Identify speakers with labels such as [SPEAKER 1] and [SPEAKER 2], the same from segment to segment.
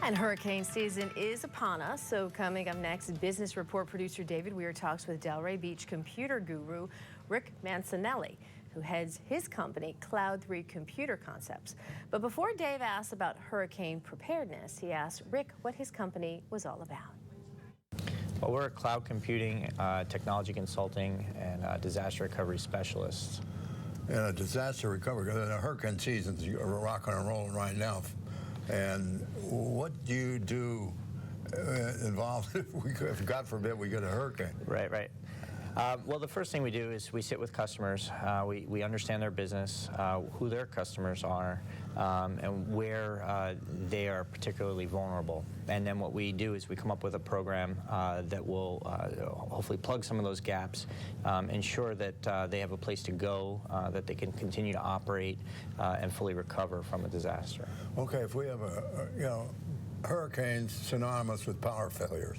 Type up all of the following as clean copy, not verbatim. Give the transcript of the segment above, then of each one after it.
[SPEAKER 1] And hurricane season is upon us, so coming up next, business report producer David Weir talks with Delray Beach computer guru Rick Mancinelli, who heads his company, Cloud 3 Computer Concepts. But before Dave asks about hurricane preparedness, he asked Rick what his company was all about.
[SPEAKER 2] Well, we're a cloud computing, technology consulting, and disaster recovery specialists.
[SPEAKER 3] And a disaster recovery, the hurricane season's rocking and rolling right now. And what do you do involved if God forbid we get a hurricane?
[SPEAKER 2] Right. Well, the first thing we do is we sit with customers. We understand their business, who their customers are, and where they are particularly vulnerable. And then what we do is we come up with a program that will hopefully plug some of those gaps, ensure that they have a place to go, that they can continue to operate and fully recover from a disaster.
[SPEAKER 3] Okay, if we have hurricanes synonymous with power failures.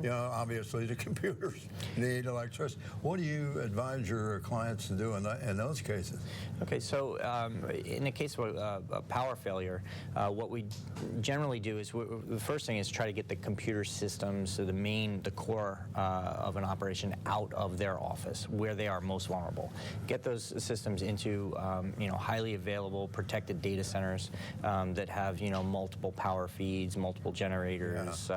[SPEAKER 3] Obviously the computers need electricity. What do you advise your clients to do in those cases?
[SPEAKER 2] Okay, so in the case of a power failure, what we generally do is the first thing is try to get the computer systems, so the core of an operation out of their office where they are most vulnerable. Get those systems into highly available protected data centers that have multiple power feeds, multiple generators,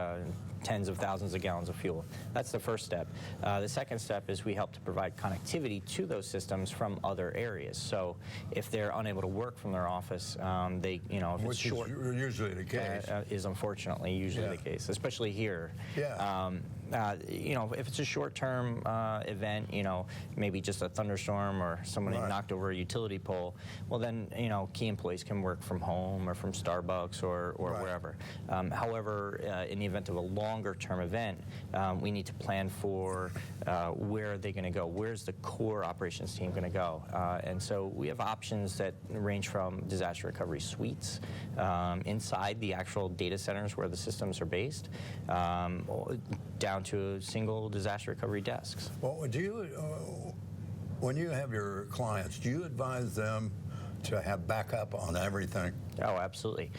[SPEAKER 2] tens of thousands of gallons of fuel. That's the first step. The second step is we help to provide connectivity to those systems from other areas. So if they're unable to work from their office, if it's short,
[SPEAKER 3] is usually the case,
[SPEAKER 2] is unfortunately usually the case, especially here. If it's a short-term event, maybe just a thunderstorm or somebody knocked over a utility pole, well then, key employees can work from home or from Starbucks or wherever. However, in the event of a longer-term event, we need to plan for where are they going to go? Where's the core operations team going to go? And so we have options that range from disaster recovery suites inside the actual data centers where the systems are based, down to single disaster recovery desks.
[SPEAKER 3] Well, do you, when you have your clients, do you advise them to have backup on everything?
[SPEAKER 2] Oh, absolutely.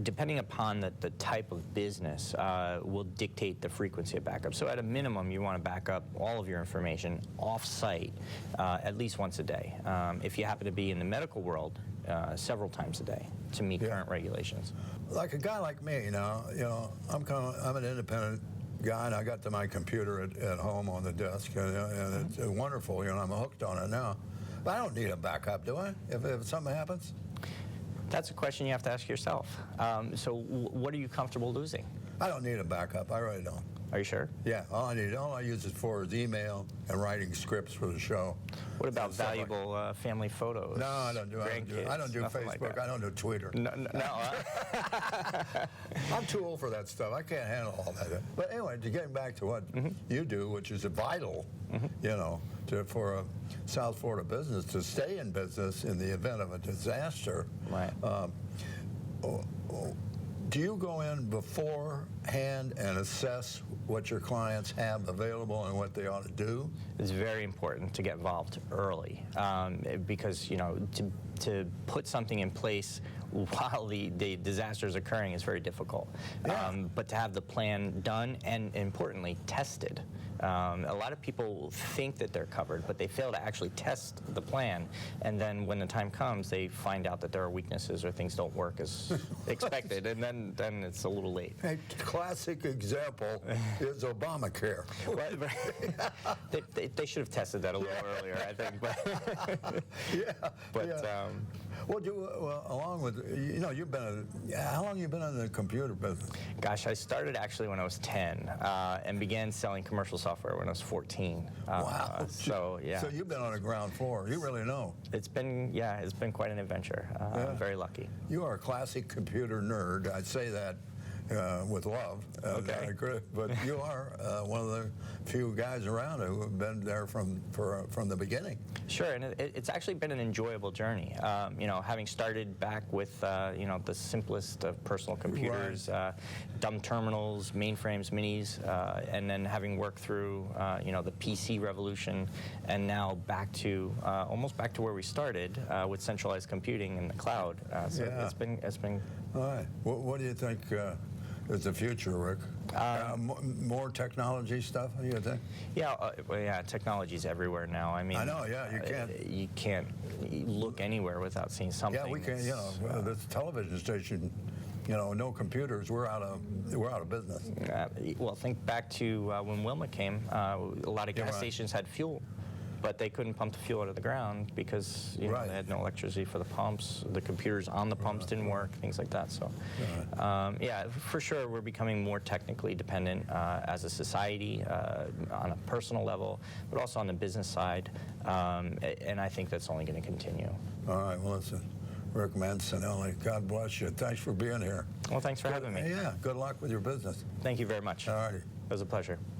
[SPEAKER 2] Depending upon the type of business, will dictate the frequency of backup. So at a minimum, you want to back up all of your information off-site at least once a day. If you happen to be in the medical world, several times a day to meet current regulations.
[SPEAKER 3] Like a guy like me, I'm an independent guy, and I got to my computer at home on the desk, and it's wonderful. I'm hooked on it now. But I don't need a backup, do I? If something happens?
[SPEAKER 2] That's a question you have to ask yourself. So what are you comfortable losing?
[SPEAKER 3] I don't need a backup. I really don't.
[SPEAKER 2] Are you sure?
[SPEAKER 3] Yeah. All I use it for is email and writing scripts for the show.
[SPEAKER 2] What about valuable family photos?
[SPEAKER 3] No, I don't do Facebook. Like I don't do Twitter.
[SPEAKER 2] No.
[SPEAKER 3] I'm too old for that stuff. I can't handle all that. But anyway, to get back to what you do, which is vital, for a South Florida business to stay in business in the event of a disaster.
[SPEAKER 2] Right.
[SPEAKER 3] Do you go in beforehand and assess what your clients have available and what they ought to do?
[SPEAKER 2] It's very important to get involved early because, to put something in place while the disaster is occurring is very difficult. But to have the plan done and, importantly, tested. A lot of people think that they're covered, but they fail to actually test the plan. And then when the time comes, they find out that there are weaknesses or things don't work as expected. And then it's a little late.
[SPEAKER 3] A classic example is Obamacare.
[SPEAKER 2] They should have tested that a little earlier, I think.
[SPEAKER 3] Along with, you've been, how long have you been in the computer business?
[SPEAKER 2] Gosh, I started actually when I was 10 and began selling commercial software when I was 14.
[SPEAKER 3] Wow.
[SPEAKER 2] So
[SPEAKER 3] you've been on the ground floor. You really know.
[SPEAKER 2] It's been quite an adventure. I'm very lucky.
[SPEAKER 3] You are a classic computer nerd. I'd say that with love.
[SPEAKER 2] Okay.
[SPEAKER 3] But you are one of the few guys around who have been there from the beginning.
[SPEAKER 2] Sure, and it's actually been an enjoyable journey. You know, having started back with you know, the simplest of personal computers, dumb terminals, mainframes, minis, and then having worked through you know, the PC revolution, and now back to almost back to where we started with centralized computing in the cloud. So
[SPEAKER 3] Yeah.
[SPEAKER 2] it's been.
[SPEAKER 3] All right. What do you think is the future, Rick? More technology stuff, you think?
[SPEAKER 2] Yeah, well, yeah, technology's everywhere now. I mean,
[SPEAKER 3] I know, yeah, you can't.
[SPEAKER 2] You can't look anywhere without seeing something.
[SPEAKER 3] Yeah, we can. You know, this television station. You know, no computers. We're out of business.
[SPEAKER 2] Well, think back to when Wilma came. A lot of gas stations had fuel, but they couldn't pump the fuel out of the ground because you know, they had no electricity for the pumps. The computers on the pumps didn't work, things like that. So, yeah, for sure, we're becoming more technically dependent as a society on a personal level, but also on the business side. And I think that's only going to continue.
[SPEAKER 3] All right, well, listen, Rick Mancinelli, God bless you. Thanks for being here.
[SPEAKER 2] Well, thanks for having me.
[SPEAKER 3] Yeah, good luck with your business.
[SPEAKER 2] Thank you very much.
[SPEAKER 3] All righty.
[SPEAKER 2] It was a pleasure.